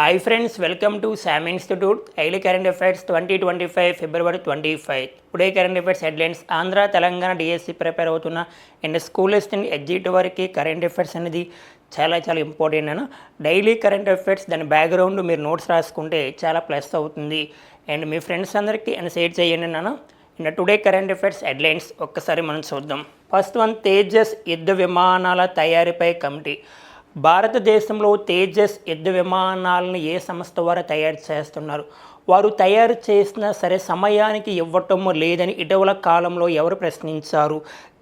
Hi friends, welcome to Sam institute daily current affairs 2025 February 25. Today current affairs headlines. Andhra Telangana DSC prepare అవుతున్న and school నుండి ఎడ్జిట్ వరకు current affairs అనేది చాలా important అన్న. Daily current affairs దాని background మీరు notes రాసుకుంటే చాలా ప్లస్ అవుతుంది. అండ్ మీ ఫ్రెండ్స్ అందరికీ అండ్ షేర్ చేయండి అన్న. And today current affairs headlines ఒక్కసారి మనం చూద్దాం. ఫస్ట్ వన్, తేజస్ యుద్ధ విమానాల తయారీపై కమిటీ. భారతదేశంలో తేజస్ యుద్ధ విమానాలను ఏ సంస్థ వారు తయారు చేస్తున్నారు? వారు తయారు చేసినా సరే సమయానికి ఇవ్వటం లేదని ఇటీవల కాలంలో ఎవరు ప్రశ్నించారు?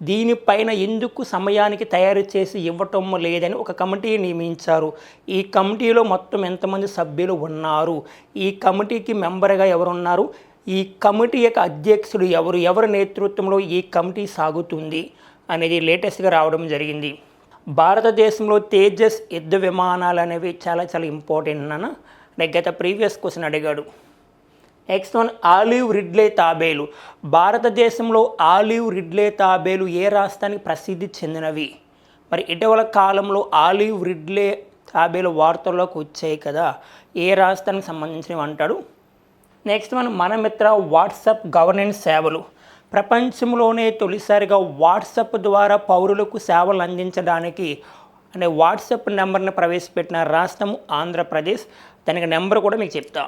దీనిపైన ఎందుకు సమయానికి తయారు చేసి ఇవ్వటం లేదని ఒక కమిటీ నియమించారు. ఈ కమిటీలో మొత్తం ఎంతమంది సభ్యులు ఉన్నారు? ఈ కమిటీకి మెంబర్గా ఎవరున్నారు? ఈ కమిటీ యొక్క అధ్యక్షుడు ఎవరి నేతృత్వంలో ఈ కమిటీ సాగుతుంది అనేది లేటెస్ట్గా రావడం జరిగింది. భారతదేశంలో తేజస్ యుద్ధ విమానాలు అనేవి చాలా ఇంపార్టెంట్ అన్న. గత ప్రీవియస్ క్వశ్చన్ అడిగాడు. నెక్స్ట్ వన్, ఆలివ్ రిడ్లే తాబేలు. భారతదేశంలో ఆలివ్ రిడ్లే తాబేలు ఏ రాష్ట్రానికి ప్రసిద్ధి చెందినవి? మరి ఇటీవల కాలంలో ఆలివ్ రిడ్లే తాబేలు వార్తల్లోకి వచ్చాయి కదా, ఏ రాష్ట్రానికి సంబంధించినవి అంటాడు. నెక్స్ట్ వన్, మన మిత్ర వాట్సాప్ గవర్నెన్స్ సేవలు. ప్రపంచంలోనే తొలిసారిగా వాట్సాప్ ద్వారా పౌరులకు సేవలు అందించడానికి అనే వాట్సాప్ నెంబర్ని ప్రవేశపెట్టిన రాష్ట్రం ఆంధ్రప్రదేశ్. దానికి నెంబర్ కూడా మీకు చెప్తా.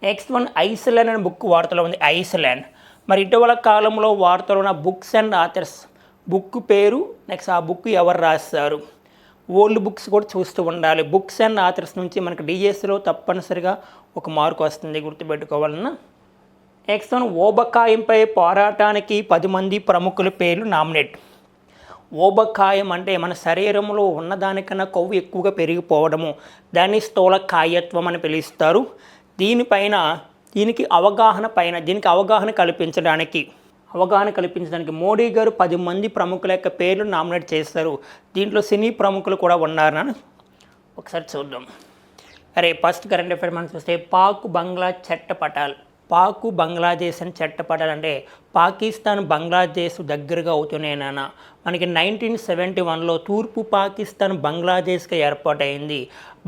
నెక్స్ట్ వన్, ఐస్లాండ్ అనే బుక్ వార్తలో ఉంది. ఐస్లాండ్ మరి ఇటీవల కాలంలో వార్తలో ఉన్న బుక్స్ అండ్ ఆథర్స్ బుక్ పేరు, నెక్స్ట్ ఆ బుక్ ఎవరు రాస్తారు? ఓల్డ్ బుక్స్ కూడా చూస్తూ ఉండాలి. బుక్స్ అండ్ ఆథర్స్ నుంచి మనకు డిఎస్సిలో తప్పనిసరిగా ఒక మార్కు వస్తుంది, గుర్తుపెట్టుకోవాలన్నా. నెక్స్ట్ వన్, ఊబకాయంపై పోరాటానికి 10 మంది ప్రముఖుల పేర్లు నామినేట్. ఊబకాయం అంటే మన శరీరంలో ఉన్నదానికన్నా కొవ్వు ఎక్కువగా పెరిగిపోవడము, దాన్ని స్థూలకాయత్వం అని పిలుస్తారు. దీనికి అవగాహన కల్పించడానికి మోడీ గారు 10 మంది ప్రముఖుల యొక్క పేర్లు నామినేట్ చేస్తారు. దీంట్లో సినీ ప్రముఖులు కూడా ఉన్నారని ఒకసారి చూద్దాం. ఫస్ట్ కరెంట్ అఫైర్ మనం చూస్తే పాక్ బంగ్లాదేశ్ అని చట్టపటాలు అంటే పాకిస్తాన్ బంగ్లాదేశ్ దగ్గరగా అవుతున్నాయన. మనకి 1971లో తూర్పు పాకిస్తాన్ బంగ్లాదేశ్గా ఏర్పాటైంది.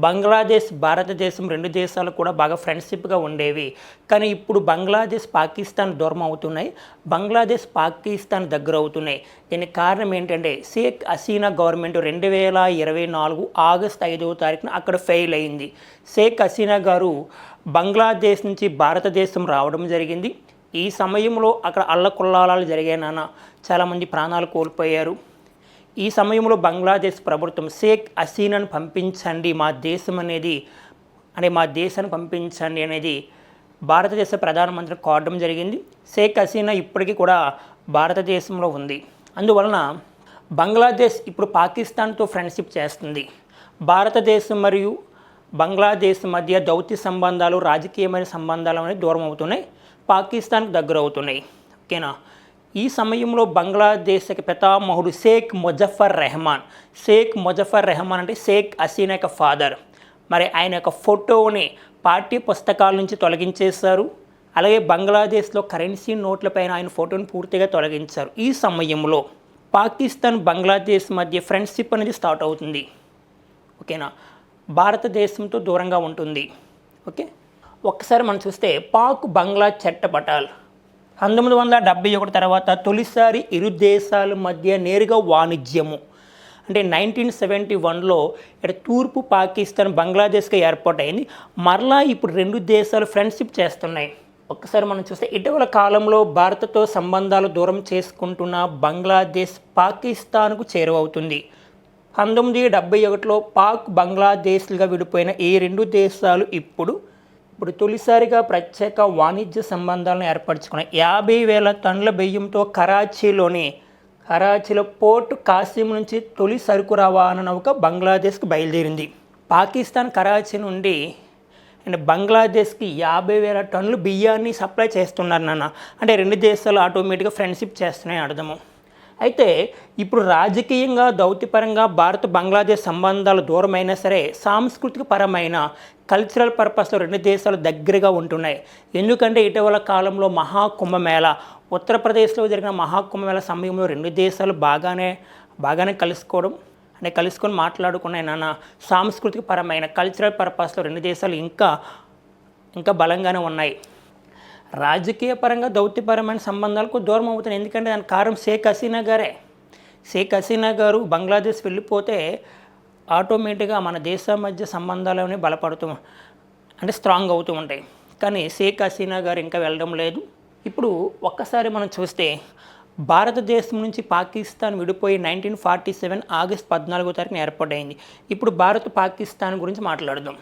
బంగ్లాదేశ్ భారతదేశం రెండు దేశాలు కూడా బాగా ఫ్రెండ్షిప్గా ఉండేవి. కానీ ఇప్పుడు బంగ్లాదేశ్ పాకిస్తాన్ దూరం అవుతున్నాయి, బంగ్లాదేశ్ పాకిస్తాన్ దగ్గర అవుతున్నాయి. దీనికి కారణం ఏంటంటే షేక్ హసీనా గవర్నమెంట్ 2024 ఆగస్టు 5వ తారీఖున అక్కడ ఫెయిల్ అయింది. షేక్ హసీనా గారు బంగ్లాదేశ్ నుంచి భారతదేశం రావడం జరిగింది. ఈ సమయంలో అక్కడ అల్లకొల్లాలాలు జరిగాయన, చాలామంది ప్రాణాలు కోల్పోయారు. ఈ సమయంలో బంగ్లాదేశ్ ప్రభుత్వం షేక్ హసీనాను పంపించండి, మా దేశాన్ని పంపించండి అనేది భారతదేశ ప్రధానమంత్రి కోరడం జరిగింది. షేక్ హసీనా ఇప్పటికీ కూడా భారతదేశంలో ఉంది. అందువలన బంగ్లాదేశ్ ఇప్పుడు పాకిస్తాన్తో ఫ్రెండ్షిప్ చేస్తుంది. భారతదేశం మరియు బంగ్లాదేశ్ మధ్య దౌత్య సంబంధాలు, రాజకీయమైన సంబంధాలు అనేవి దూరం అవుతున్నాయి, పాకిస్తాన్కి దగ్గర అవుతున్నాయి. ఓకేనా. ఈ సమయంలో బంగ్లాదేశ్ పితామహుడు షేక్ ముజఫర్ రెహమాన్ అంటే షేక్ హసీనా యొక్క ఫాదర్. మరి ఆయన యొక్క ఫోటోని పాఠ్య పుస్తకాల నుంచి తొలగించేశారు. అలాగే బంగ్లాదేశ్లో కరెన్సీ నోట్లపైన ఆయన ఫోటోని పూర్తిగా తొలగించారు. ఈ సమయంలో పాకిస్తాన్ బంగ్లాదేశ్ మధ్య ఫ్రెండ్షిప్ అనేది స్టార్ట్ అవుతుంది. ఓకేనా. భారతదేశంతో దూరంగా ఉంటుంది. ఓకే. ఒక్కసారి మనం చూస్తే పాక్ బంగ్లా చట్టపటాలు 1971 తర్వాత తొలిసారి ఇరు దేశాల మధ్య నేరుగా వాణిజ్యము అంటే 1971లో ఇక్కడ తూర్పు పాకిస్తాన్ బంగ్లాదేశ్గా ఏర్పాటైంది. మరలా ఇప్పుడు రెండు దేశాలు ఫ్రెండ్షిప్ చేస్తున్నాయి. ఒక్కసారి మనం చూస్తే ఇటీవల కాలంలో భారత్తో సంబంధాలు దూరం చేసుకుంటున్న బంగ్లాదేశ్ పాకిస్తాన్కు చేరువవుతుంది. 1971లో పాక్ బంగ్లాదేశ్లుగా విడిపోయిన ఈ రెండు దేశాలు ఇప్పుడు తొలిసారిగా ప్రత్యేక వాణిజ్య సంబంధాలను ఏర్పరచుకున్నాయి. 50,000 టన్నుల బియ్యంతో కరాచీలో పోర్ట్ కాసిం నుంచి తొలి సరుకు రవాణా నౌక బంగ్లాదేశ్కి బయలుదేరింది. పాకిస్తాన్ కరాచీ నుండి బంగ్లాదేశ్కి 50,000 టన్నులు బియ్యాన్ని సప్లై చేస్తున్నారు నాన్న. అంటే రెండు దేశాలు ఆటోమేటిక్గా ఫ్రెండ్షిప్ చేస్తున్నాయని అర్థము. అయితే ఇప్పుడు రాజకీయంగా, దౌత్యపరంగా భారత్ బంగ్లాదేశ్ సంబంధాలు దూరమైనా సరే సాంస్కృతిక పరమైన కల్చరల్ పర్పస్లో రెండు దేశాలు దగ్గరగా ఉంటున్నాయి. ఎందుకంటే ఇటీవల కాలంలో మహాకుంభమేళ, ఉత్తరప్రదేశ్లో జరిగిన మహాకుంభమేళ సమయంలో రెండు దేశాలు బాగానే కలుసుకోవడం అంటే కలుసుకొని మాట్లాడుకున్న సాంస్కృతిక పరమైన కల్చరల్ పర్పస్లో రెండు దేశాలు ఇంకా బలంగానే ఉన్నాయి. రాజకీయ పరంగా దౌత్యపరమైన సంబంధాలకు దూరం అవుతున్నాయి. ఎందుకంటే దానికి కారణం షేక్ హసీనా గారే. షేక్ హసీనా గారు బంగ్లాదేశ్ వెళ్ళిపోతే ఆటోమేటిక్గా మన దేశం మధ్య సంబంధాలు బలపడుతూ అంటే స్ట్రాంగ్ అవుతూ ఉంటాయి. కానీ షేక్ హసీనా గారు ఇంకా వెళ్ళడం లేదు. ఇప్పుడు ఒక్కసారి మనం చూస్తే భారతదేశం నుంచి పాకిస్తాన్ విడిపోయి 1947 ఆగస్ట్ 14వ తారీఖున ఏర్పాటైంది. ఇప్పుడు భారత్ పాకిస్తాన్ గురించి మాట్లాడదాం.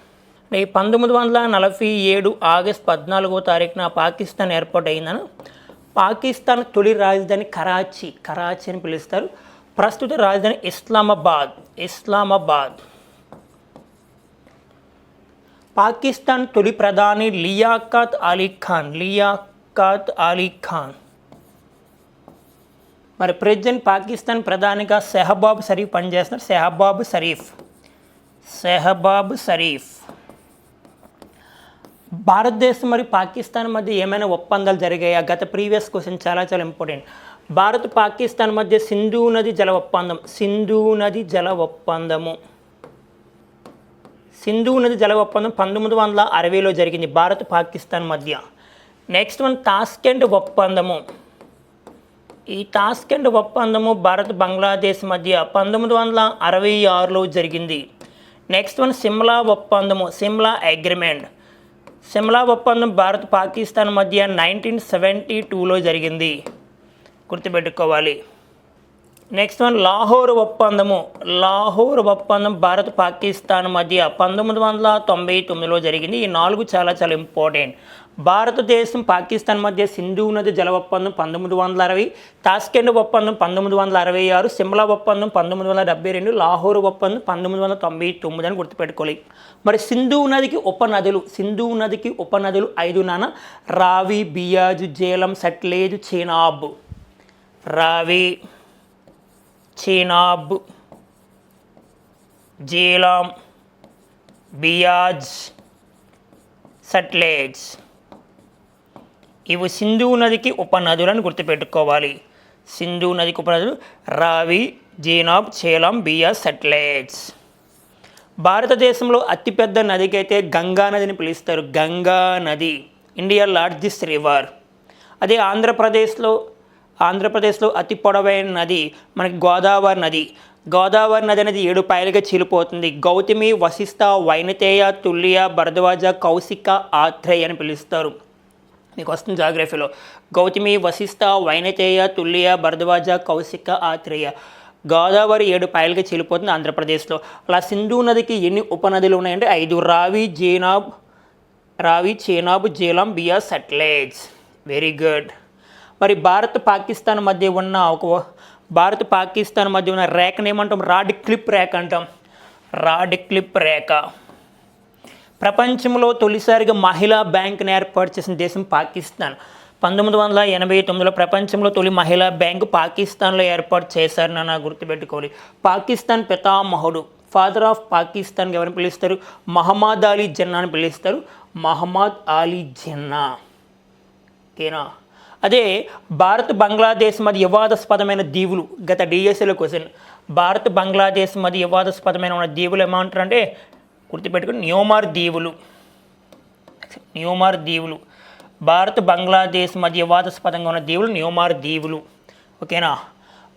1947 ఆగస్ట్ 14వ తారీఖున పాకిస్తాన్ ఏర్పాటైందని పాకిస్తాన్ తొలి రాజధాని కరాచీ అని పిలుస్తారు. ప్రస్తుత రాజధాని ఇస్లామాబాద్. పాకిస్తాన్ తొలి ప్రధాని లియాఖత్ అలీ ఖాన్. మరి ప్రెసిడెంట్ పాకిస్తాన్ ప్రధానిగా షెహబాబ్ షరీఫ్ పనిచేస్తున్నారు. షెహబాబ్ షరీఫ్. భారతదేశం మరియు పాకిస్తాన్ మధ్య ఏమైనా ఒప్పందాలు జరిగాయా? గత ప్రీవియస్ క్వశ్చన్ చాలా ఇంపార్టెంట్. భారత్ పాకిస్తాన్ మధ్య సింధు నది జల ఒప్పందం 1960లో జరిగింది భారత్ పాకిస్తాన్ మధ్య. నెక్స్ట్ వన్ తాష్కెంట్ ఒప్పందము. ఈ తాష్కెంట్ ఒప్పందము భారత్ బంగ్లాదేశ్ మధ్య 1966లో జరిగింది. నెక్స్ట్ వన్ సిమ్లా ఒప్పందము, సిమ్లా ఒప్పందం భారత్ పాకిస్తాన్ మధ్య 1972లో జరిగింది, గుర్తుపెట్టుకోవాలి. నెక్స్ట్ వన్ లాహోర్ ఒప్పందం భారత్ పాకిస్తాన్ మధ్య 1999లో జరిగింది. ఈ 4 చాలా ఇంపార్టెంట్. భారతదేశం పాకిస్తాన్ మధ్య సింధు నది జల ఒప్పందం 1960, తాష్కెంట్ ఒప్పందం 1966, సిమ్లా ఒప్పందం 1972, లాహోర్ ఒప్పందం 1999 అని గుర్తుపెట్టుకోవాలి. మరి సింధు నదికి ఉపనదులు 5 నాన్న. రావి, బియాజ్, జేలం, సట్లెజ్, చీనాబ్. రావి, చీనాబ్, జేలం, బియాజ్, సట్లెజ్. ఇవి సింధు నదికి ఉపనదులను గుర్తుపెట్టుకోవాలి. సింధు నదికి ఉపనదులు రావి, జేనాబ్, చేలం, బియాజ్, సట్లెజ్. భారతదేశంలో అతిపెద్ద నదికి అయితే గంగా నదిని పిలుస్తారు. గంగా నది ఇండియా లార్జెస్ట్ రివర్. అదే ఆంధ్రప్రదేశ్లో అతి పొడవైన నది మనకి గోదావరి నది అనేది 7 పాయలుగా చీలిపోతుంది. గౌతమి, వశిష్ఠ, వైనతేయ, తుల్య, భరద్వాజ, కౌశిక, ఆత్రేయ అని పిలుస్తారు. మీకు వస్తుంది జాగ్రఫీలో. గౌతమి, వశిష్ఠ, వైనతేయ, తుల్య, భరద్వాజ, కౌశిక, ఆత్రేయ. గోదావరి 7 పాయలుగా చీలిపోతుంది ఆంధ్రప్రదేశ్లో. అలా సింధు నదికి ఎన్ని ఉపనదులు ఉన్నాయంటే 5. రావి, చేనాబ్, జేలం, బియాజ్, సట్లెజ్. Very good. మరి భారత్ పాకిస్తాన్ మధ్య ఉన్న రేఖను ఏమంటాం? రాడ్ క్లిప్ రేఖ. ప్రపంచంలో తొలిసారిగా మహిళా బ్యాంకుని ఏర్పాటు చేసిన దేశం పాకిస్తాన్. 1989లో ప్రపంచంలో తొలి మహిళా బ్యాంకు పాకిస్తాన్లో ఏర్పాటు చేశారు నాన్న, గుర్తుపెట్టుకోవాలి. పాకిస్తాన్ పితామహుడు, ఫాదర్ ఆఫ్ పాకిస్తాన్ ఎవరిని పిలుస్తారు? మహమ్మద్ అలీ జిన్నా అని పిలుస్తారు. ఓకేనా? అదే భారత్ బంగ్లాదేశ్ మధ్య వివాదాస్పదమైన దీవులు. గత డిఎస్ఏలో క్వశ్చన్. భారత్ బంగ్లాదేశ్ మధ్య వివాదాస్పదమైన ఉన్న దీవులు ఏమంటారు అంటే గుర్తుపెట్టుకుని న్యూమార్ దీవులు. భారత్ బంగ్లాదేశ్ మధ్య వివాదాస్పదంగా ఉన్న దీవులు న్యూమార్ దీవులు. ఓకేనా?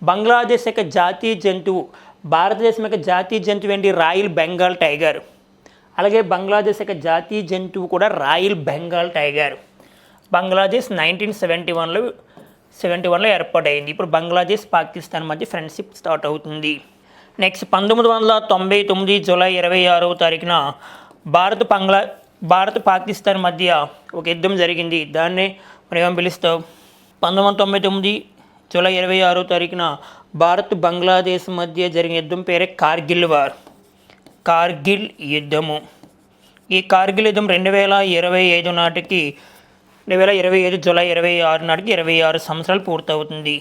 బంగ్లాదేశ్ యొక్క జాతీయ జంతువు, భారతదేశం యొక్క జాతీయ జంతువు ఏంటి? Royal Bengal tiger. అలాగే బంగ్లాదేశ్ యొక్క జాతీయ జంతువు కూడా రాయల్ బెంగాల్ టైగర్. బంగ్లాదేశ్ 1971లో ఏర్పాటైంది. ఇప్పుడు బంగ్లాదేశ్ పాకిస్తాన్ మధ్య ఫ్రెండ్షిప్ స్టార్ట్ అవుతుంది. నెక్స్ట్ 1999 జూలై 26వ తారీఖున భారత్ పాకిస్తాన్ మధ్య ఒక యుద్ధం జరిగింది. దాన్నే మనం ఏమని పిలుస్తాం? 1999 జూలై 26వ తారీఖున భారత్ బంగ్లాదేశ్ మధ్య జరిగిన యుద్ధం పేరే కార్గిల్ యుద్ధము. ఈ కార్గిల్ యుద్ధం 2025 జూలై 26 నాటికి 26 సంవత్సరాలు పూర్తవుతుంది.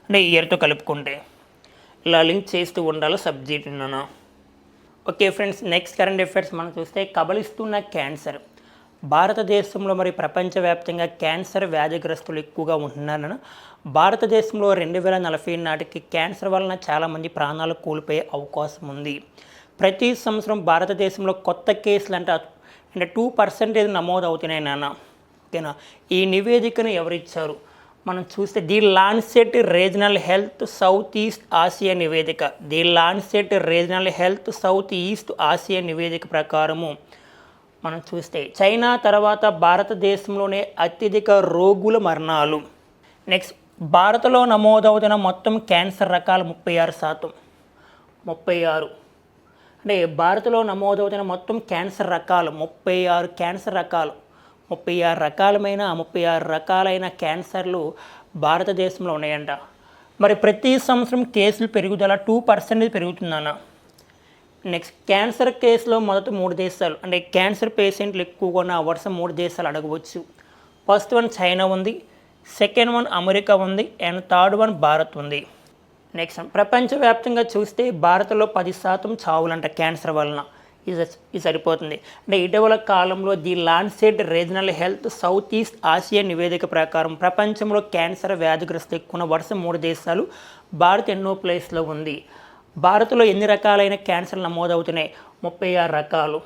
అంటే ఈ ఇయర్తో కలుపుకుంటే ఇలా లింక్ చేస్తూ ఉండాలి సబ్జెక్ట్ నాన్న. Okay friends, next current affairs మనం చూస్తే కబలిస్తున్న క్యాన్సర్. భారతదేశంలో మరి ప్రపంచవ్యాప్తంగా క్యాన్సర్ వ్యాధిగ్రస్తులు ఎక్కువగా ఉంటున్నారని, భారతదేశంలో 2040 నాటికి క్యాన్సర్ వలన చాలామంది ప్రాణాలు కోల్పోయే అవకాశం ఉంది. ప్రతి సంవత్సరం భారతదేశంలో కొత్త కేసులు అంటే 2% నమోదు అవుతున్నాయి నాన్న. ఓకేనా? ఈ నివేదికను ఎవరిచ్చారు మనం చూస్తే the Lancet regional health south east Asia నివేదిక. The Lancet regional health south east Asia నివేదిక ప్రకారము మనం చూస్తే చైనా తర్వాత భారతదేశంలోనే అత్యధిక రోగుల మరణాలు. నెక్స్ట్, భారత్లో నమోదవుతున్న మొత్తం క్యాన్సర్ రకాలు 36%. 36 అంటే భారత్లో నమోదవుతున్న మొత్తం క్యాన్సర్ రకాలు 36 క్యాన్సర్ రకాలు. 36 రకాలైన క్యాన్సర్లు భారతదేశంలో ఉన్నాయంట. మరి ప్రతి సంవత్సరం కేసులు పెరుగుదల 2% పెరుగుతుందన్న. నెక్స్ట్, క్యాన్సర్ కేసులో మొదటి 3 దేశాలు అంటే క్యాన్సర్ పేషెంట్లు ఎక్కువగా ఉన్న వరుస 3 దేశాలు అడగవచ్చు. ఫస్ట్ వన్ చైనా ఉంది, సెకండ్ వన్ అమెరికా ఉంది, అండ్ థర్డ్ వన్ భారత్ ఉంది. నెక్స్ట్, ప్రపంచవ్యాప్తంగా చూస్తే భారత్లో 10% చావులంట క్యాన్సర్ వలన. ఇది సరిపోతుంది. అంటే ఇటీవల కాలంలో the Lancet regional health south east Asia నివేదిక ప్రకారం ప్రపంచంలో క్యాన్సర్ వ్యాధిగ్రస్తులు ఎక్కువ వరుస 3 దేశాలు, భారత్ ఎన్నో ప్లేస్లో ఉంది. భారత్లో ఎన్ని రకాలైన క్యాన్సర్లు నమోదవుతున్నాయి? 36 రకాలు.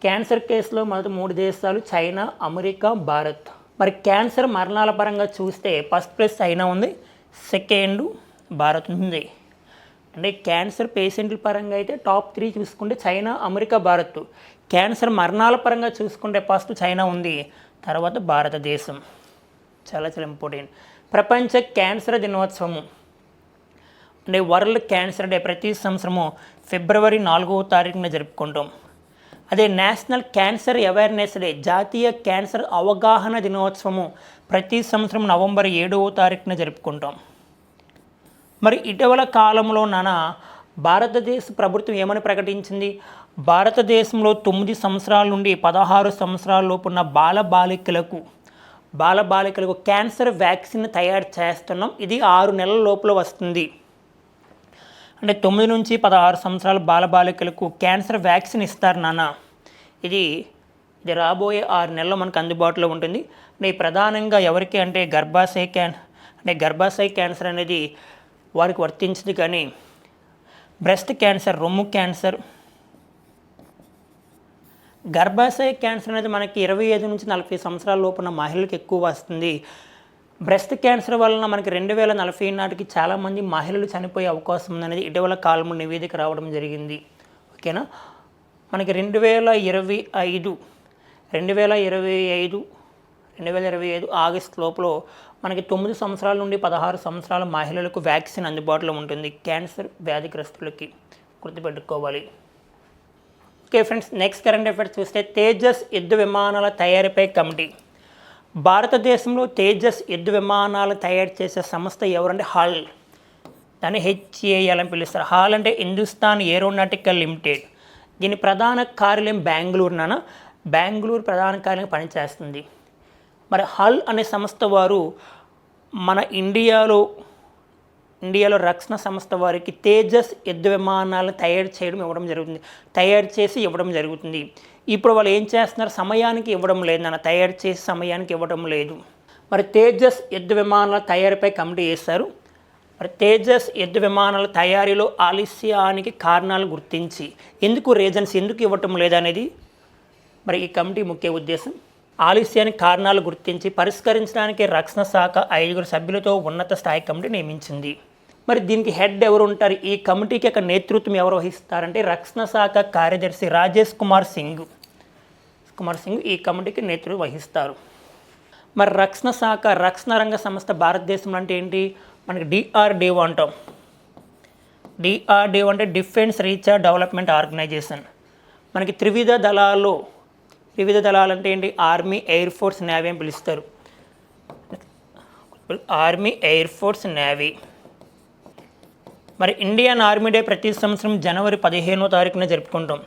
క్యాన్సర్ కేసులో మొదటి 3 దేశాలు చైనా, అమెరికా, భారత్. మరి క్యాన్సర్ మరణాల పరంగా చూస్తే ఫస్ట్ ప్లేస్ చైనా ఉంది, సెకండ్ భారత్ ఉంది. అంటే క్యాన్సర్ పేషెంట్ల పరంగా అయితే టాప్ 3 చూసుకుంటే చైనా, అమెరికా, భారత్. క్యాన్సర్ మరణాల పరంగా చూసుకుంటే ఫస్ట్ చైనా ఉంది, తర్వాత భారతదేశం. చాలా చాలా ఇంపార్టెంట్. ప్రపంచ క్యాన్సర్ దినోత్సవము అంటే వరల్డ్ క్యాన్సర్ డే ప్రతి సంవత్సరము ఫిబ్రవరి 4వ తారీఖున జరుపుకుంటాం. అదే నేషనల్ క్యాన్సర్ అవేర్నెస్ డే జాతీయ క్యాన్సర్ అవగాహన దినోత్సవము ప్రతి సంవత్సరం నవంబర్ 7వ తారీఖున జరుపుకుంటాం. మరి ఇటీవల కాలంలో భారతదేశ ప్రభుత్వం ఏమని ప్రకటించింది? భారతదేశంలో 9 సంవత్సరాల నుండి 16 సంవత్సరాల లోపు ఉన్న బాలబాలికలకు క్యాన్సర్ వ్యాక్సిన్ తయారు చేస్తున్నాం. ఇది 6 నెలల లోపల వస్తుంది. అంటే 9 నుంచి 16 సంవత్సరాల బాలబాలికలకు క్యాన్సర్ వ్యాక్సిన్ ఇస్తారు నాన్న. ఇది రాబోయే 6 నెలల్లో మనకు అందుబాటులో ఉంటుంది. అంటే ప్రధానంగా ఎవరికి అంటే గర్భాశయ క్యాన్సర్ అనేది వారికి వర్తించింది, కానీ బ్రెస్ట్ క్యాన్సర్, రొమ్ము క్యాన్సర్, గర్భాశయ క్యాన్సర్ అనేది మనకి 25 నుంచి 40 సంవత్సరాల లోపున్న మహిళలకు ఎక్కువ వస్తుంది. బ్రెస్ట్ క్యాన్సర్ వలన మనకి 2040 నాటికి చాలామంది మహిళలు చనిపోయే అవకాశం ఉందనేది ఇటీవల కాలంలో నివేదిక రావడం జరిగింది. ఓకేనా? మనకి 2025 ఆగస్ట్ లోపల మనకి 9 సంవత్సరాల నుండి 16 సంవత్సరాల మహిళలకు వ్యాక్సిన్ అందుబాటులో ఉంటుంది క్యాన్సర్ వ్యాధిగ్రస్తులకి. గుర్తుపెట్టుకోవాలి. Okay friends, next current affairs చూస్తే తేజస్ యుద్ధ విమానాల తయారీపై కమిటీ. భారతదేశంలో తేజస్ యుద్ధ విమానాలు తయారు చేసే సంస్థ ఎవరంటే హాల్. దాన్ని HAL అని పిలుస్తారు. హాల్ అంటే హిందుస్థాన్ ఏరోనాటికల్ లిమిటెడ్. దీని ప్రధాన కార్యాలయం బెంగళూరు ప్రధాన కార్యాలయం పనిచేస్తుంది. మరి హాల్ అనే సంస్థ వారు మన ఇండియాలో రక్షణ సంస్థ వారికి తేజస్ యుద్ధ విమానాలు తయారు చేసి ఇవ్వడం జరుగుతుంది. ఇప్పుడు వాళ్ళు ఏం చేస్తున్నారు? సమయానికి ఇవ్వడం లేదు నాన్న, తయారు చేసి సమయానికి ఇవ్వడం లేదు. మరి తేజస్ యుద్ధ విమానాల తయారీపై కమిటీ వేశారు. మరి తేజస్ యుద్ధ విమానాల తయారీలో ఆలస్యానికి కారణాలు గుర్తించి ఎందుకు ఇవ్వటం లేదనేది మరి ఈ కమిటీ ముఖ్య ఉద్దేశం. ఆలస్యానికి కారణాలు గుర్తించి పరిష్కరించడానికి రక్షణ శాఖ 5 సభ్యులతో ఉన్నత స్థాయి కమిటీ నియమించింది. మరి దీనికి హెడ్ ఎవరు ఉంటారు? ఈ కమిటీకి యొక్క నేతృత్వం ఎవరు వహిస్తారంటే రక్షణ శాఖ కార్యదర్శి రాజేష్ కుమార్ సింగ్ ఈ కమిటీకి నేతృత్వం వహిస్తారు. మరి రక్షణ రంగ సంస్థ భారతదేశంలో అంటే ఏంటి? మనకి DRDO అంటాం. DRDO అంటే డిఫెన్స్ రీసెర్చ్ డెవలప్మెంట్ ఆర్గనైజేషన్. మనకి త్రివిధ దళాలు అంటే ఏంటి? ఆర్మీ, ఎయిర్ ఫోర్స్, నేవీ అని పిలుస్తారు. Army, air force, navy. మరి ఇండియన్ ఆర్మీ డే ప్రతి సంవత్సరం జనవరి 15వ తారీఖున జరుపుకుంటాం.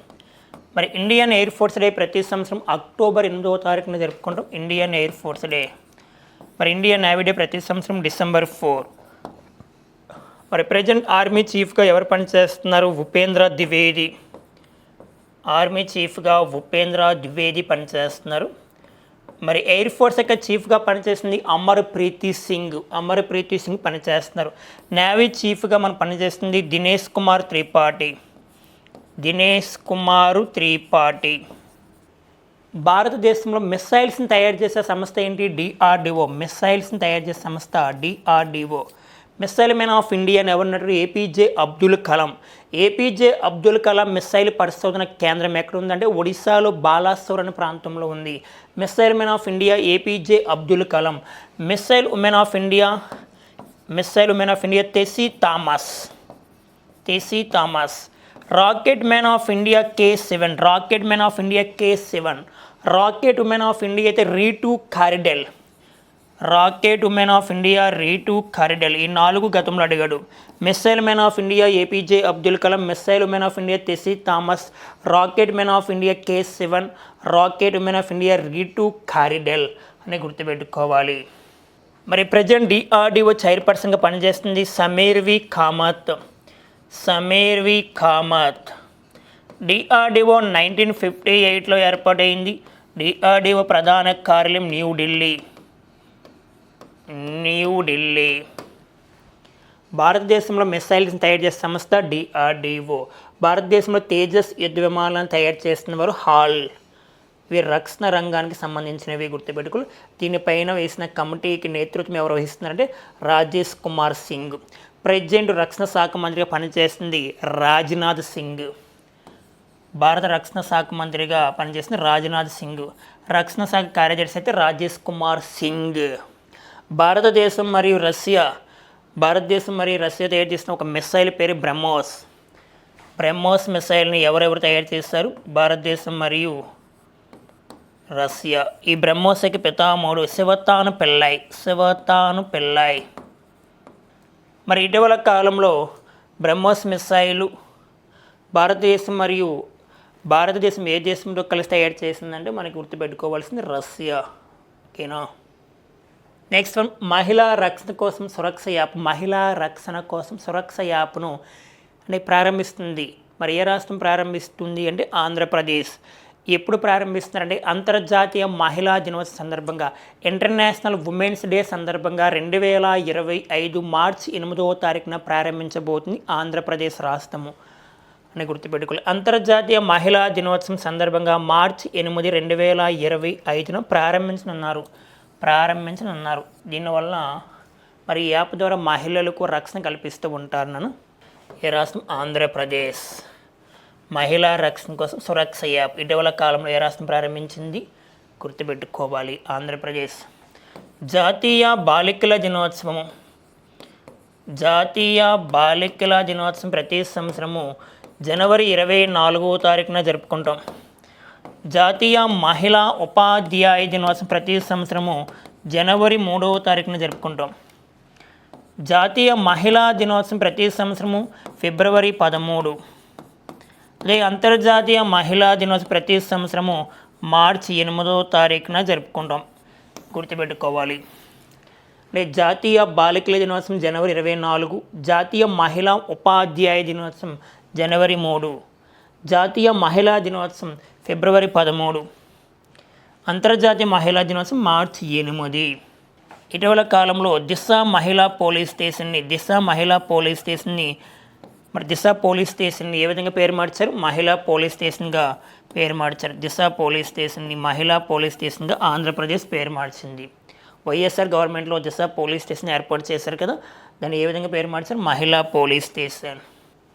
మరి ఇండియన్ ఎయిర్ ఫోర్స్ డే ప్రతి సంవత్సరం అక్టోబర్ 8వ తారీఖున జరుపుకుంటాం ఇండియన్ ఎయిర్ ఫోర్స్ డే. మరి ఇండియన్ నేవీ డే ప్రతి సంవత్సరం డిసెంబర్ 4. మరి ప్రెజెంట్ ఆర్మీ చీఫ్గా ఎవరు పనిచేస్తున్నారు? ఉపేంద్ర ద్వివేది. ఆర్మీ చీఫ్గా ఉపేంద్ర ద్వివేది పనిచేస్తున్నారు. మరి ఎయిర్ ఫోర్స్ యొక్క చీఫ్గా పనిచేస్తుంది అమర్ప్రీత్ సింగ్ పనిచేస్తున్నారు. నేవీ చీఫ్గా మనం పనిచేస్తుంది దినేష్ కుమార్ త్రిపాఠి. భారతదేశంలో మిస్సైల్స్ని తయారు చేసే సంస్థ ఏంటి? DRDO. Missile man of India అని ఎవరున్నారు? ఏపీజే అబ్దుల్ కలాం మిస్సైల్ పరిశోధన కేంద్రం ఎక్కడ ఉందంటే ఒడిశాలో బాలాసోర్ అనే ప్రాంతంలో ఉంది. Missile man of India APJ Abdul Kalam. Missile women of India Tessy Thomas. Rocket man of India K7. Rocket women of India అయితే రీటూ ఖారిడెల్. ఈ 4 గతంలో అడిగాడు. Missile man of India APJ Abdul Kalam, missile women of India Tessy Thomas, rocket man of India K7, rocket women of India Ritu Karidhal అని గుర్తుపెట్టుకోవాలి. మరి present DRDO చైర్పర్సన్గా పనిచేస్తుంది Sameer V Kamat. DRDO 1958లో ఏర్పాటైంది. డిఆర్డిఓ ప్రధాన కార్యాలయం న్యూఢిల్లీ. భారతదేశంలో మిసైల్స్ని తయారు చేసే సంస్థ డిఆర్డిఓ. భారతదేశంలో తేజస్ యుద్ధ విమానాలను తయారు చేస్తున్నవారు హాల్. ఇవి రక్షణ రంగానికి సంబంధించినవి గుర్తుపెట్టుకుని దీనిపైన వేసిన కమిటీకి నేతృత్వం ఎవరు వహిస్తున్నారంటే రాజేష్ కుమార్ సింగ్. ప్రెసిడెంట్ రక్షణ శాఖ మంత్రిగా పనిచేస్తుంది రాజ్నాథ్ సింగ్. భారత రక్షణ శాఖ మంత్రిగా పనిచేస్తుంది రాజ్నాథ్ సింగ్. రక్షణ శాఖ కార్యదర్శి అయితే రాజేష్ కుమార్ సింగ్. భారతదేశం మరియు రష్యా తయారు చేసిన ఒక మిసైల్ పేరు బ్రహ్మోస్ మిసైల్ని ఎవరెవరు తయారు చేస్తారు? భారతదేశం మరియు రష్యా. ఈ బ్రహ్మోస్కి పితామహుడు శివతాను పిళ్ళై. మరి ఇటీవల కాలంలో బ్రహ్మోస్ మిసైలు భారతదేశం ఏ దేశంతో కలిసి తయారు చేసిందంటే మనకి గుర్తుపెట్టుకోవాల్సింది రష్యా. ఓకేనా? నెక్స్ట్ వన్, మహిళా రక్షణ కోసం సురక్ష యాప్ను అంటే ప్రారంభిస్తుంది. మరి ఏ రాష్ట్రం ప్రారంభిస్తుంది అంటే ఆంధ్రప్రదేశ్. ఎప్పుడు ప్రారంభిస్తున్నారంటే అంతర్జాతీయ మహిళా దినోత్సవం సందర్భంగా, ఇంటర్నేషనల్ ఉమెన్స్ డే సందర్భంగా 2025 మార్చి 8వ తారీఖున ప్రారంభించబోతుంది ఆంధ్రప్రదేశ్ రాష్ట్రము అని గుర్తుపెట్టుకోవాలి. అంతర్జాతీయ మహిళా దినోత్సవం సందర్భంగా మార్చి 8, 2025న ప్రారంభించనున్నారు. దీనివల్ల మరి ఈ యాప్ ద్వారా మహిళలకు రక్షణ కల్పిస్తూ ఉంటారు. నన్ను ఏ రాష్ట్రం? ఆంధ్రప్రదేశ్. మహిళా రక్షణ కోసం సురక్ష యాప్ ఇటీవల కాలంలో ఏ రాష్ట్రం ప్రారంభించింది? గుర్తుపెట్టుకోవాలి, ఆంధ్రప్రదేశ్. జాతీయ బాలికల దినోత్సవం ప్రతి సంవత్సరము జనవరి 24వ తారీఖున జరుపుకుంటాం. జాతీయ మహిళా ఉపాధ్యాయ దినోత్సవం ప్రతి సంవత్సరము జనవరి 3వ తారీఖున జరుపుకుంటాం. జాతీయ మహిళా దినోత్సవం ప్రతి సంవత్సరము ఫిబ్రవరి 13. అదే అంతర్జాతీయ మహిళా దినోత్సవం ప్రతి సంవత్సరము మార్చి 8వ తారీఖున జరుపుకుంటాం. గుర్తుపెట్టుకోవాలి. అంటే జాతీయ బాలికల దినోత్సవం జనవరి 24, జాతీయ మహిళా ఉపాధ్యాయ దినోత్సవం జనవరి 3, జాతీయ మహిళా దినోత్సవం ఫిబ్రవరి 13, అంతర్జాతీయ మహిళా దినోత్సవం మార్చి 8. ఇటీవల కాలంలో దిశ పోలీస్ స్టేషన్ని ఏ విధంగా పేరు మార్చారు? మహిళా పోలీస్ స్టేషన్గా పేరు మార్చారు. దిశ పోలీస్ స్టేషన్ని మహిళా పోలీస్ స్టేషన్గా ఆంధ్రప్రదేశ్ పేరు మార్చింది. వైఎస్ఆర్ గవర్నమెంట్లో దిశ పోలీస్ స్టేషన్ ఏర్పాటు చేశారు కదా, దాన్ని ఏ విధంగా పేరు మార్చారు? మహిళా police station.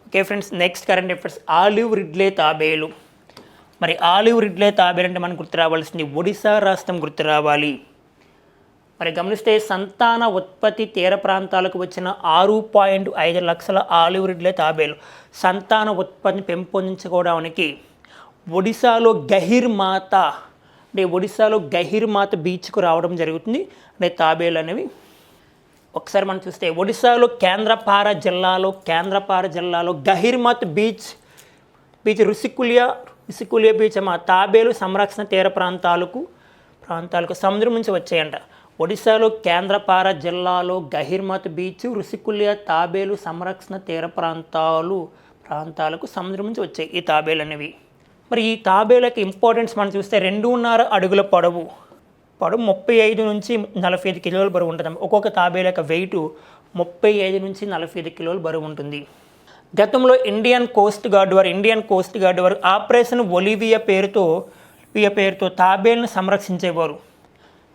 Okay friends, next current affairs. Olive Ridley తాబేలు. మరి ఆలివ్ రిడ్లే తాబేలు అంటే మనకు గుర్తు రావాల్సింది ఒడిశా రాష్ట్రం గుర్తు రావాలి. మరి గమనిస్తే సంతాన ఉత్పత్తి తీర ప్రాంతాలకు వచ్చిన 6.5 లక్షల ఆలివ్ రిడ్లే తాబేలు సంతాన ఉత్పత్తిని పెంపొందించుకోవడానికి ఒడిశాలో గహిర్మాత బీచ్కు రావడం జరుగుతుంది. అంటే తాబేలు అనేవి ఒకసారి మనం చూస్తే ఒడిశాలో కేంద్రపార జిల్లాలో గహిర్మాత్ బీచ్ రుషికులియా బీచ్ తాబేలు సంరక్షణ తీర ప్రాంతాలకు సముద్రం నుంచి వచ్చాయంట. ఒడిశాలో కేంద్రపార జిల్లాలో గహిర్మత్ బీచ్ రుషికులియా తాబేలు సంరక్షణ తీర ప్రాంతాలకు సముద్రం నుంచి వచ్చాయి ఈ తాబేలు అనేవి. మరి ఈ తాబేలకు ఇంపార్టెన్స్ మనం చూస్తే 2.5 అడుగుల పొడవు, పొడవు 35 నుంచి 45 కిలోల బరువు ఉంటుంది. ఒక్కొక్క తాబేలు యొక్క వెయిట్ 35 నుంచి 45 కిలోల బరువు ఉంటుంది. గతంలో ఇండియన్ కోస్ట్ గార్డ్ వారు ఆపరేషన్ ఒలివియా పేరుతో తాబేలను సంరక్షించేవారు.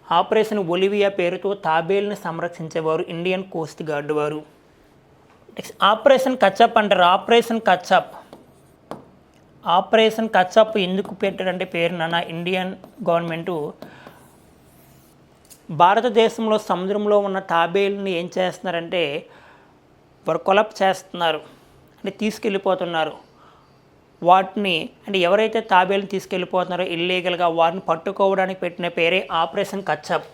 ఆపరేషన్ ఒలివియా పేరుతో తాబేలను సంరక్షించేవారు ఇండియన్ కోస్ట్ గార్డ్ వారు. నెక్స్ట్ ఆపరేషన్ కచ్చప్ అంటారు. ఆపరేషన్ కచ్చప్ ఎందుకు పెట్టారంటే పేరు నాన్న ఇండియన్ గవర్నమెంటు భారతదేశంలో సముద్రంలో ఉన్న తాబేలుని ఏం చేస్తున్నారంటే వారు కొలప్ చేస్తున్నారు, అంటే తీసుకెళ్ళిపోతున్నారు. వాటిని అంటే ఎవరైతే తాబేలుని తీసుకెళ్ళిపోతున్నారో ఇల్లీగల్గా వారిని పట్టుకోవడానికి పెట్టిన పేరే ఆపరేషన్ కచ్చప్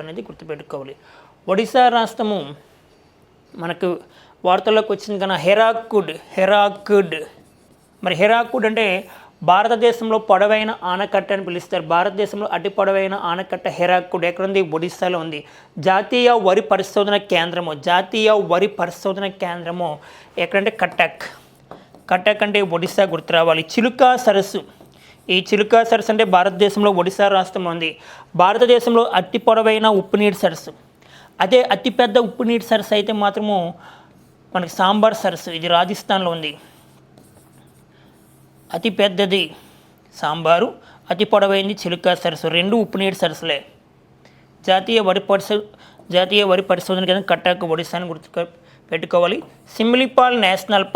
అనేది గుర్తుపెట్టుకోవాలి. ఒడిశా రాష్ట్రము మనకు వార్తల్లోకి వచ్చింది కన్నా హెరాకుడ్. మరి హెరాకుడ్ అంటే భారతదేశంలో పొడవైన ఆనకట్ట అని పిలుస్తారు. భారతదేశంలో అతి పొడవైన ఆనకట్ట హెరాకుడ్ ఎక్కడుంది? ఒడిశాలో ఉంది. జాతీయ వరి పరిశోధన కేంద్రము ఎక్కడంటే కటక్ అంటే ఒడిశా గుర్తు రావాలి. చిలుకా సరస్సు అంటే భారతదేశంలో ఒడిశా రాష్ట్రంలో ఉంది. భారతదేశంలో అతి పొడవైన ఉప్పునీటి సరస్సు. అదే అతిపెద్ద ఉప్పునీటి సరస్సు అయితే మాత్రము మనకి సాంబార్ సరస్సు, ఇది రాజస్థాన్లో ఉంది. అతి పెద్దది సాంబారు, అతి పొడవైంది చిలుకా సరస్సు, రెండు ఉప్పునీటి సరస్సులే. జాతీయ వరి పరిశోధన కేంద్రం కటక్ ఒడిశాని గుర్తు పెట్టుకోవాలి. సిమ్లీపాల్ నేషనల్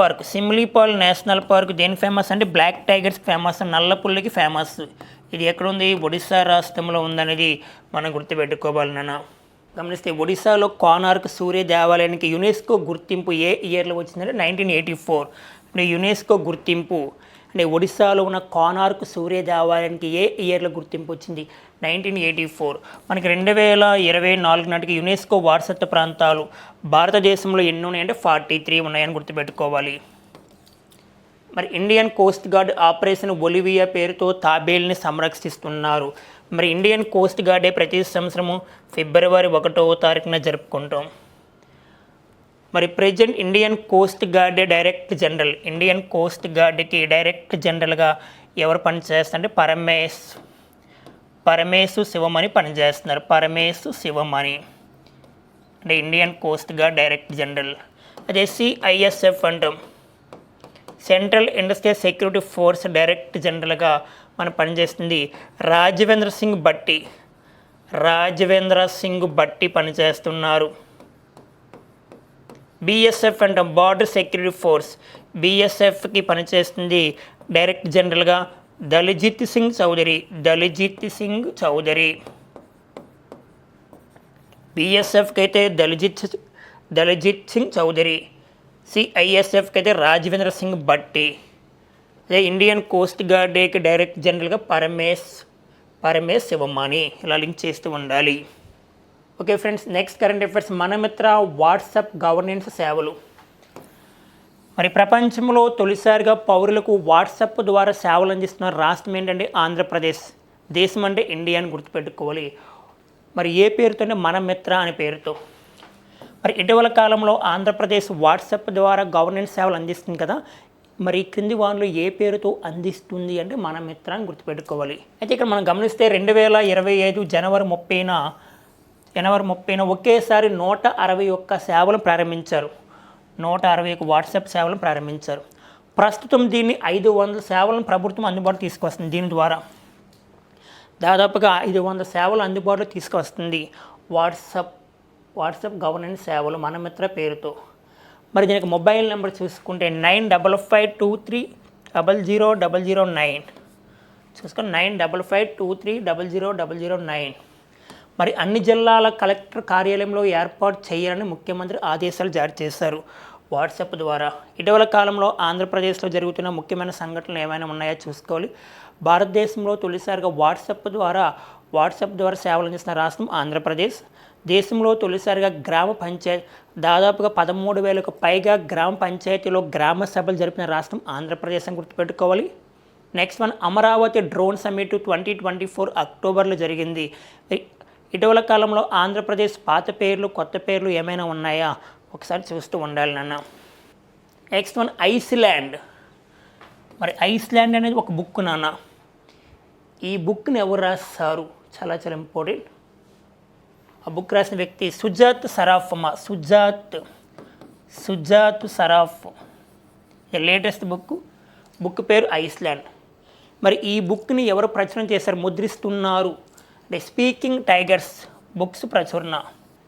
పార్క్ దేనికి ఫేమస్ అంటే బ్లాక్ టైగర్స్ ఫేమస్, నల్లపుల్లికి ఫేమస్. ఇది ఎక్కడుంది? ఒడిశా రాష్ట్రంలో ఉందనేది మనం గుర్తుపెట్టుకోవాలి నాన్న. గమనిస్తే ఒడిశాలో కోనార్క్ సూర్య దేవాలయానికి యునెస్కో గుర్తింపు ఏ ఇయర్లో వచ్చిందంటే 1984. అంటే యునెస్కో గుర్తింపు అంటే ఒడిశాలో ఉన్న కోనార్క్ సూర్య దేవాలయానికి ఏ ఇయర్లో గుర్తింపు వచ్చింది? 1984. మనకి 2024 నాటికి యునెస్కో వారసత్వ ప్రాంతాలు భారతదేశంలో ఎన్ని ఉన్నాయంటే 43 ఉన్నాయని గుర్తుపెట్టుకోవాలి. మరి Indian coast gourd operation Olivia పేరుతో తాబేల్ని సంరక్షిస్తున్నారు. మరి ఇండియన్ కోస్ట్ గార్డే ప్రతి సంవత్సరము ఫిబ్రవరి 1వ తారీఖున జరుపుకుంటాం. మరి ప్రెజెంట్ ఇండియన్ కోస్ట్ గార్డే ఇండియన్ కోస్ట్ గార్డ్కి డైరెక్ట్ జనరల్గా ఎవరు పనిచేస్తారంటే పరమేశు శివమణి పనిచేస్తున్నారు. అంటే Indian coast guard direct general. అదే CISF అంటాం, central industrial security force direct జనరల్గా మనం పనిచేస్తుంది రాజవేంద్ర సింగ్ భట్టి పనిచేస్తున్నారు. BSF అంటాం, బార్డర్ సెక్యూరిటీ ఫోర్స్, BSFకి పనిచేస్తుంది డైరెక్ట్ జనరల్గా దళజిత్ సింగ్ చౌదరి. BSFకి అయితే దళజిత్ సింగ్ చౌదరి, CISFకి అయితే రాజవేంద్ర సింగ్ భట్టి. అదే ఇండియన్ కోస్ట్ గార్డ్కి డైరెక్ట్ జనరల్గా పరమేశ్ శివమణి. ఇలా లింక్ చేస్తూ ఉండాలి. Okay friends, next current affairs Mana Mitra WhatsApp governance సేవలు. మరి ప్రపంచంలో తొలిసారిగా పౌరులకు వాట్సాప్ ద్వారా సేవలు అందిస్తున్న రాష్ట్రం ఏంటంటే ఆంధ్రప్రదేశ్. దేశం అంటే ఇండియా అని గుర్తుపెట్టుకోవాలి. మరి ఏ పేరుతోనే మనమిత్ర అనే పేరుతో. మరి ఇటీవల కాలంలో ఆంధ్రప్రదేశ్ వాట్సాప్ ద్వారా గవర్నెన్స్ సేవలు అందిస్తుంది కదా. మరి క్రింది వారిలో ఏ పేరుతో అందిస్తుంది అంటే మనమిత్ర అని గుర్తుపెట్టుకోవాలి. అయితే ఇక్కడ మనం గమనిస్తే 2025 జనవరి 30న ఒకేసారి 161 సేవలను ప్రారంభించారు. 161 వాట్సాప్ సేవలను ప్రారంభించారు. ప్రస్తుతం దీన్ని 500 సేవలను ప్రభుత్వం అందుబాటులో తీసుకొస్తుంది. దీని ద్వారా దాదాపుగా 500 సేవలు అందుబాటులో తీసుకొస్తుంది వాట్సాప్ గవర్నెన్స్ సేవలు మనమిత్ర పేరుతో. మరి దీనికి మొబైల్ నెంబర్ చూసుకుంటే 9552300009 చూసుకొని 9552300009. మరి అన్ని జిల్లాల కలెక్టర్ కార్యాలయంలో ఏర్పాటు చేయాలని ముఖ్యమంత్రి ఆదేశాలు జారీ చేశారు వాట్సాప్ ద్వారా. ఇటీవల కాలంలో ఆంధ్రప్రదేశ్లో జరుగుతున్న ముఖ్యమైన సంఘటనలు ఏమైనా ఉన్నాయో చూసుకోవాలి. భారతదేశంలో తొలిసారిగా వాట్సాప్ ద్వారా సేవలు అందిస్తున్న రాష్ట్రం ఆంధ్రప్రదేశ్. దేశంలో తొలిసారిగా గ్రామ పంచాయతీ దాదాపుగా 13,000కు పైగా గ్రామ పంచాయతీలో గ్రామ సభలు జరిపిన రాష్ట్రం ఆంధ్రప్రదేశ్ అని గుర్తుపెట్టుకోవాలి. Next one, Amaravati drone summit 2024 అక్టోబర్లో జరిగింది. ఇటీవల కాలంలో ఆంధ్రప్రదేశ్ పాత పేర్లు కొత్త పేర్లు ఏమైనా ఉన్నాయా ఒకసారి చూస్తూ ఉండాలి నాన్న. నెక్స్ట్ వన్, మరి ఐస్లాండ్ అనేది ఒక బుక్ నాన్న. ఈ బుక్ని ఎవరు రాస్తారు? చాలా చాలా ఇంపార్టెంట్. ఆ బుక్ రాసిన వ్యక్తి సుజాత్ సరాఫ్ అమ్మ. సుజాత్ సరాఫ్. లేటెస్ట్ బుక్ పేరు ఐస్లాండ్. మరి ఈ బుక్ని ఎవరు ప్రచురణ చేశారు, ముద్రిస్తున్నారు అంటే స్పీకింగ్ టైగర్స్ బుక్స్ ప్రచురణ.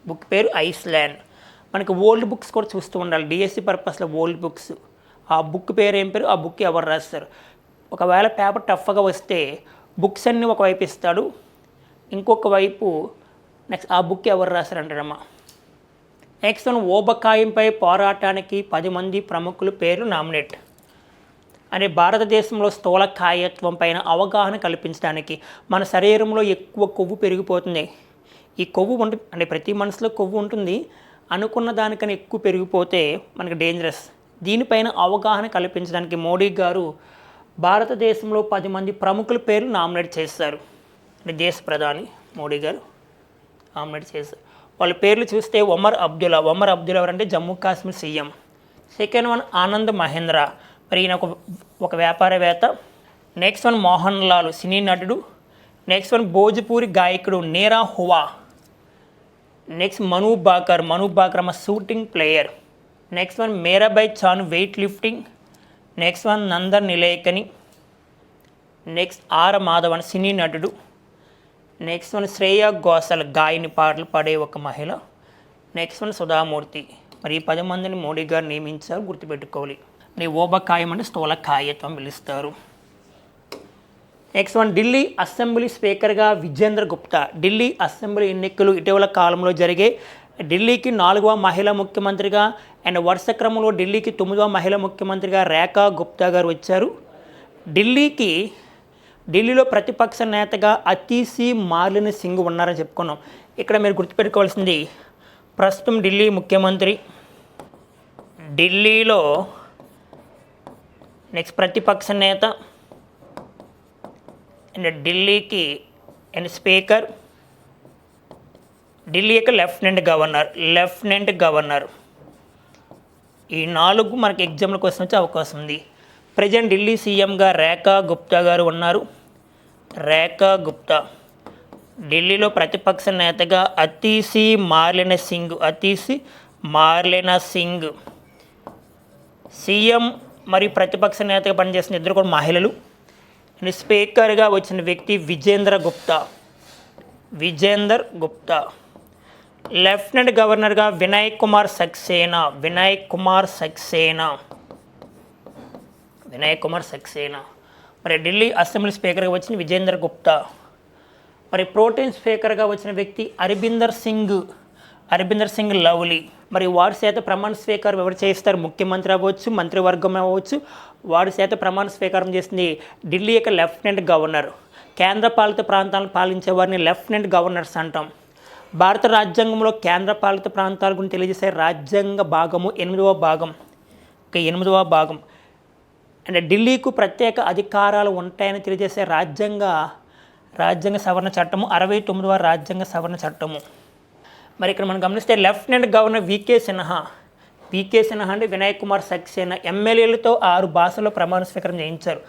బుక్ పేరు ఐస్లాండ్. మనకి ఓల్డ్ బుక్స్ కూడా చూస్తూ ఉండాలి, డిఎస్సి పర్పస్లో ఓల్డ్ బుక్స్. ఆ బుక్ పేరు ఏం పేరు, ఆ బుక్ ఎవరు రాస్తారు. ఒకవేళ పేపర్ టఫ్గా వస్తే బుక్స్ అన్నీ ఒకవైపు ఇస్తాడు, ఇంకొక వైపు నెక్స్ట్ ఆ బుక్ ఎవరు రాస్తారంటారమ్మా. నెక్స్ట్ ఊబకాయంపై పోరాటానికి 10 మంది ప్రముఖుల పేర్లు నామినేట్. అంటే భారతదేశంలో స్థూలకాయత్వం పైన అవగాహన కల్పించడానికి, మన శరీరంలో ఎక్కువ కొవ్వు పెరిగిపోతుంది. ఈ కొవ్వు అంటే ప్రతి మనసులో కొవ్వు ఉంటుంది, అనుకున్న దానికన్నా ఎక్కువ పెరిగిపోతే మనకి డేంజరస్. దీనిపైన అవగాహన కల్పించడానికి మోడీ గారు భారతదేశంలో 10 మంది ప్రముఖుల పేర్లు నామినేట్ చేస్తారు. అంటే దేశ ప్రధాని మోడీ గారు నామినేట్ చేశారు. వాళ్ళ పేర్లు చూస్తే ఒమర్ అబ్దుల్లా ఎవరంటే Jammu Kashmir CM. Second one Anand Mahindra, మరి ఈయన ఒక వ్యాపారవేత్త. నెక్స్ట్ వన్ మోహన్ లాల్ సినీ నటుడు. నెక్స్ట్ వన్ భోజ్పూరి గాయకుడు నీరా హువా. నెక్స్ట్ మను బాకర్ అమ్మ shooting player. Next one Mirabai Chanu weight lifting. Next one Nandan Nilekani. Next R Madhavan సినీ నటుడు. నెక్స్ట్ వన్ శ్రేయా ఘోషల్ గాయని పాటలు పాడే ఒక మహిళ. Next one Sudha Murthy. మరి ఈ 10 మందిని మోడీ గారు నియమించారు, గుర్తుపెట్టుకోవాలి. ఊబకాయం అంటే స్థూలకాయత్వం పిలుస్తారు. నెక్స్ట్ వన్ ఢిల్లీ అసెంబ్లీ స్పీకర్గా విజేంద్ర గుప్తా. ఢిల్లీ అసెంబ్లీ ఎన్నికలు ఇటీవల కాలంలో జరిగే ఢిల్లీకి 4వ మహిళా ముఖ్యమంత్రిగా అండ్ వరుస క్రమంలో ఢిల్లీకి 9వ మహిళా ముఖ్యమంత్రిగా రేఖా గుప్తా గారు వచ్చారు. ఢిల్లీలో ప్రతిపక్ష నేతగా అతీసి మార్లిన్ సింగ్ ఉన్నారని చెప్పుకున్నాం. ఇక్కడ మీరు గుర్తుపెట్టుకోవాల్సింది, ప్రస్తుతం ఢిల్లీ ముఖ్యమంత్రి, ఢిల్లీలో నెక్స్ట్ ప్రతిపక్ష నేత అండ్ ఢిల్లీకి అండ్ స్పీకర్, ఢిల్లీ యొక్క లెఫ్టినెంట్ గవర్నర్. ఈ 4 మనకి ఎగ్జామ్ల కోసం వచ్చే అవకాశం ఉంది. ప్రజెంట్ ఢిల్లీ సీఎంగా రేఖా గుప్తా గారు ఉన్నారు. ఢిల్లీలో ప్రతిపక్ష నేతగా అతీసి మార్లిన సింగ్. సీఎం మరియు ప్రతిపక్ష నేతగా పనిచేసిన ఇద్దరు కూడా మహిళలు. అండ్ స్పీకర్గా వచ్చిన వ్యక్తి విజేందర్ గుప్తా. లెఫ్టినెంట్ గవర్నర్గా వినయ్ కుమార్ సక్సేనా. మరి ఢిల్లీ అసెంబ్లీ స్పీకర్గా వచ్చిన విజేందర్ గుప్తా. మరి ప్రోటీన్ స్పీకర్గా వచ్చిన వ్యక్తి అరబిందర్ సింగ్ లవ్లీ. మరి వారి చేత ప్రమాణ స్వీకారం ఎవరు చేస్తారు, ముఖ్యమంత్రి అవ్వచ్చు, మంత్రివర్గం అవ్వచ్చు. వారి చేత ప్రమాణ స్వీకారం చేసింది ఢిల్లీ యొక్క లెఫ్టినెంట్ గవర్నర్. కేంద్ర పాలిత ప్రాంతాలను పాలించే వారిని లెఫ్టినెంట్ గవర్నర్స్ అంటాం. భారత రాజ్యాంగంలో కేంద్ర పాలిత ప్రాంతాల గురించి తెలియజేసే రాజ్యాంగ భాగము 8వ భాగం. అంటే ఢిల్లీకు ప్రత్యేక అధికారాలు ఉంటాయని తెలియజేసే రాజ్యాంగ సవరణ చట్టము 69వ రాజ్యాంగ సవరణ చట్టము. మరి ఇక్కడ మనం గమనిస్తే లెఫ్టినెంట్ గవర్నర్ వికే సిన్హా అంటే వినయ్ కుమార్ సక్సేనా. ఎమ్మెల్యేలతో 6 భాషల్లో ప్రమాణ స్వీకారం చేయించారు.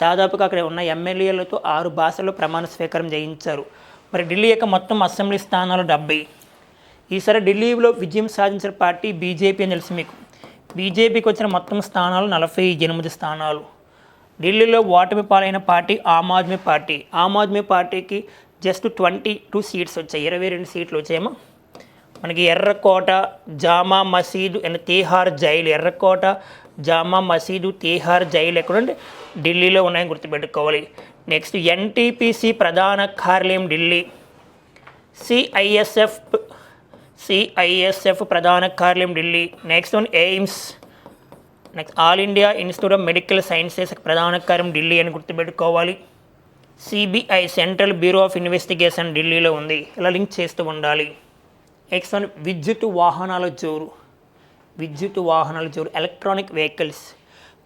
దాదాపుగా అక్కడ ఉన్న ఎమ్మెల్యేలతో 6 భాషల్లో ప్రమాణ స్వీకారం చేయించారు. మరి ఢిల్లీ యొక్క మొత్తం అసెంబ్లీ స్థానాలు 70. ఈసారి ఢిల్లీలో విజయం సాధించిన పార్టీ బీజేపీ అని తెలుసు మీకు. బీజేపీకి వచ్చిన మొత్తం స్థానాలు 48 స్థానాలు. ఢిల్లీలో ఓటమి పాలైన పార్టీ ఆమ్ ఆద్మీ పార్టీకి జస్ట్ 22 సీట్స్ వచ్చాయి, 22 సీట్లు వచ్చాయేమో. మనకి ఎర్రకోట, జామా మసీదు అండ్ తీహార్ జైలు. ఎర్రకోట, జామా మసీదు, తీహార్ జైలు ఎక్కడంటే ఢిల్లీలో ఉన్నాయని గుర్తుపెట్టుకోవాలి. నెక్స్ట్ ఎన్టీపీసీ ప్రధాన కార్యాలయం ఢిల్లీ. సిఐఎస్ఎఫ్ ప్రధాన కార్యాలయం Delhi. Next one AIIMS. Next all India institute of medical sciences ప్రధాన కార్యం ఢిల్లీ అని గుర్తుపెట్టుకోవాలి. CBI central bureau of investigation ఢిల్లీలో ఉంది. ఇలా లింక్ చేస్తూ ఉండాలి. నెక్స్ట్ వన్ విద్యుత్ వాహనాల జోరు. ఎలక్ట్రానిక్ వెహికల్స్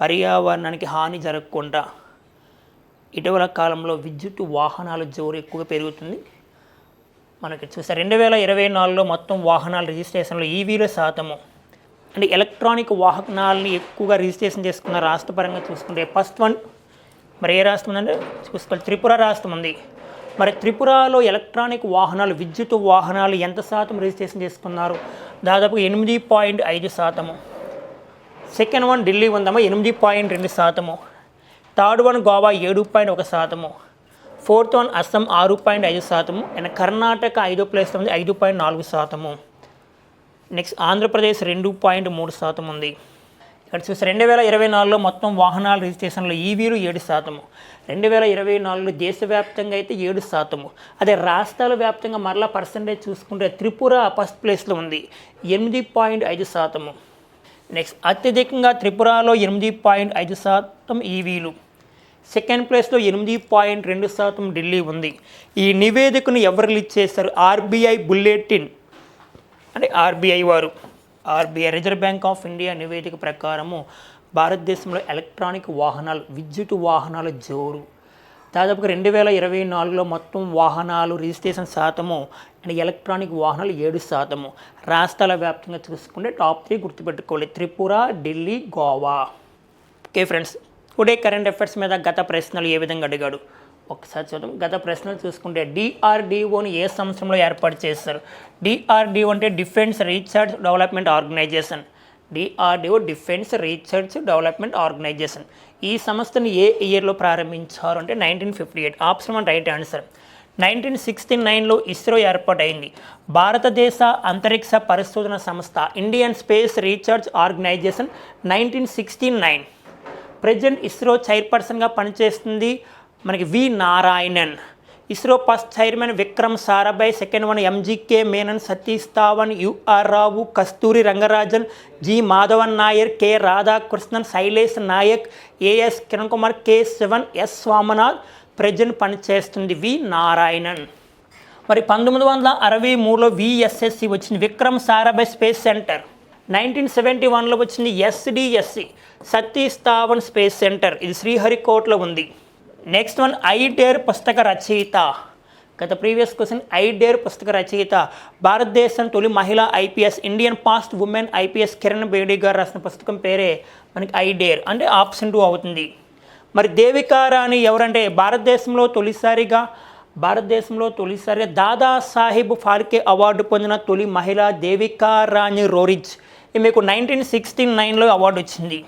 పర్యావరణానికి హాని జరగకుండా ఇటీవల కాలంలో విద్యుత్ వాహనాల జోరు ఎక్కువగా పెరుగుతుంది. మనకి చూస్తే 2024లో మొత్తం వాహనాల రిజిస్ట్రేషన్లో ఈవీల శాతము అంటే ఎలక్ట్రానిక్ వాహనాలని ఎక్కువగా రిజిస్ట్రేషన్ చేసుకున్న రాష్ట్ర పరంగా చూసుకుంటే ఫస్ట్ వన్ మరి ఏ రాష్ట్రం ఉందంటే చూసుకోవాలి, త్రిపుర రాష్ట్రం ఉంది. మరి త్రిపురలో ఎలక్ట్రానిక్ వాహనాలు, విద్యుత్ వాహనాలు ఎంత శాతం రిజిస్ట్రేషన్ చేసుకున్నారు? దాదాపు 8.5%. సెకండ్ వన్ ఢిల్లీ ఉందమ్మా 8.2%. Third one Goa 7.1%. Fourth one Assam 6.5%. And Karnataka 5వ ప్లేస్లో ఉంది 5.4%. నెక్స్ట్ ఆంధ్రప్రదేశ్ 2.3% ఉంది. ఇక్కడ చూసి 2024లో మొత్తం వాహనాల రిజిస్ట్రేషన్లో ఈవీలు 7%. 2024లో దేశవ్యాప్తంగా అయితే 7%. అదే రాష్ట్రాల వ్యాప్తంగా మరలా పర్సంటేజ్ చూసుకుంటే త్రిపుర ఫస్ట్ ప్లేస్లో ఉంది 8.5%. నెక్స్ట్ అత్యధికంగా త్రిపురలో 8.5% ఈవీలు. సెకండ్ ప్లేస్లో 8.2% ఢిల్లీ ఉంది. ఈ నివేదికను ఎవరు రిలీజ్ చేశారు? ఆర్బీఐ బుల్లెటిన్, అంటే ఆర్బీఐ వారు, RBI reserve bank of India నివేదిక ప్రకారము భారతదేశంలో ఎలక్ట్రానిక్ వాహనాలు, విద్యుత్ వాహనాల జోరు. దాదాపుగా 2024లో మొత్తం వాహనాలు రిజిస్ట్రేషన్ శాతము అండ్ ఎలక్ట్రానిక్ వాహనాలు 7%. రాష్ట్రాల వ్యాప్తంగా చూసుకుంటే టాప్ 3 గుర్తుపెట్టుకోవాలి, Tripura, Delhi, Goa. Okay friends, today current affairs మీద గత ప్రశ్నలు ఏ విధంగా అడిగాడు ఒకసారి చూద్దాం. గత ప్రశ్నలు చూసుకుంటే డిఆర్డిఓని ఏ సంవత్సరంలో ఏర్పాటు చేశారు? డిఆర్డిఓ అంటే defence research development organisation. DRDO defence research development organisation. ఈ సంస్థను ఏ ఇయర్లో ప్రారంభించారు అంటే 1958. Option 1 right answer. 1969లో ఇస్రో ఏర్పాటైంది. భారతదేశ అంతరిక్ష పరిశోధన సంస్థ Indian space research organisation 1969. Present ISRO చైర్పర్సన్గా పనిచేస్తుంది మనకి V Narayanan. ISRO first chairman Vikram Sarabhai, second one MGK Menon, Satish Dhawan, UR Rao, Kasturi Rangarajan, G Madhavan Nair, K Radhakrishnan, Shailesh Nayak, AS Kiran Kumar, K Sivan, yes Swaminath. Present పనిచేస్తుంది వి నారాయణన్. మరి 1963లో విఎస్ఎస్సి వచ్చింది, విక్రమ్ సారాభాయ్ స్పేస్ సెంటర్. 1971లో వచ్చింది SDSC, Satish Dhawan space centre. ఇది శ్రీహరికోటలో ఉంది. నెక్స్ట్ వన్ ఐ డేర్ పుస్తక రచయిత. గత ప్రీవియస్ క్వశ్చన్, ఐ డేర్ పుస్తక రచయిత భారతదేశం తొలి మహిళా IPS, Indian past women IPS Kiran Bedi గారు రాసిన పుస్తకం పేరే మనకి ఐ డేర్, అంటే ఆప్షన్ 2 అవుతుంది. మరి దేవికా రాణి ఎవరంటే భారతదేశంలో తొలిసారిగా దాదాసాహెబ్ ఫాల్కే అవార్డు పొందిన తొలి మహిళ దేవికా రాణి రోరిచ్. ఈమెకు 1969లో అవార్డు వచ్చింది.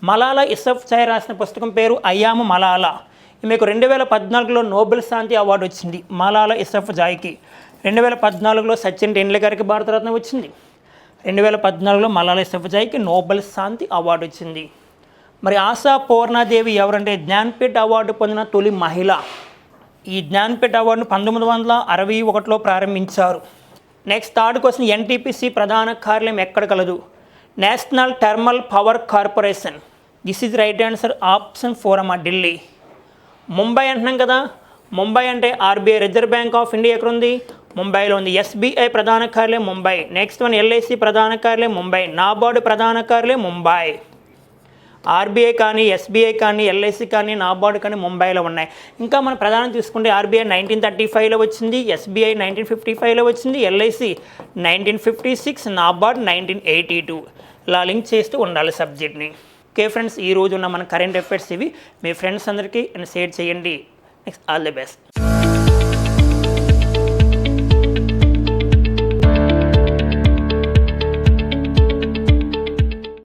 మలాలా యూసఫ్జాయ్ రాసిన పుస్తకం పేరు అయాము మలాలా. ఈమెకు 2014లో నోబెల్ శాంతి అవార్డు వచ్చింది మలాలా యూసఫ్జాయ్కి. 2014లో సచిన్ టెండూల్కర్కి భారతరత్న వచ్చింది. 2014లో మలాలా యూసఫ్జాయ్కి నోబెల్ శాంతి అవార్డు వచ్చింది. మరి ఆశా పూర్ణాదేవి ఎవరంటే జ్ఞాన్పీఠ్ అవార్డు పొందిన తొలి మహిళ. ఈ జ్ఞాన్పీఠ్ అవార్డును 1961లో ప్రారంభించారు. నెక్స్ట్ థర్డ్ క్వశ్చన్, ఎన్టీపీసీ ప్రధాన కార్యాలయం ఎక్కడ కలదు? National thermal power corporation. This is right answer. Option 4 అమ్మా, ఢిల్లీ. ముంబై అంటున్నాం కదా, ముంబై అంటే RBI reserve bank of India ఎక్కడ ఉంది? ముంబైలో ఉంది. ఎస్బీఐ ప్రధాన కార్యాలయం ముంబై. నెక్స్ట్ వన్ ఎల్ఐసి ప్రధాన కార్యాలయం ముంబై. నాబార్డు ప్రధాన కార్యాలయం ముంబై. ఆర్బీఐ కానీ, ఎస్బీఐ కానీ, ఎల్ఐసి కానీ, నాబార్డు కానీ ముంబైలో ఉన్నాయి. ఇంకా మనం ప్రధానం తీసుకుంటే ఆర్బీఐ 1935లో వచ్చింది, ఎస్బీఐ 1955లో వచ్చింది, ఎల్ఐసి 1956, నాబార్డ్ 1982. ఇలా లింక్ చేస్తూ ఉండాలి సబ్జెక్ట్ని. ఓకే ఫ్రెండ్స్, ఈ రోజు ఉన్న మన కరెంట్ అఫైర్స్ ఇవి. మీ ఫ్రెండ్స్ అందరికీ షేర్ చేయండి. Next all the best.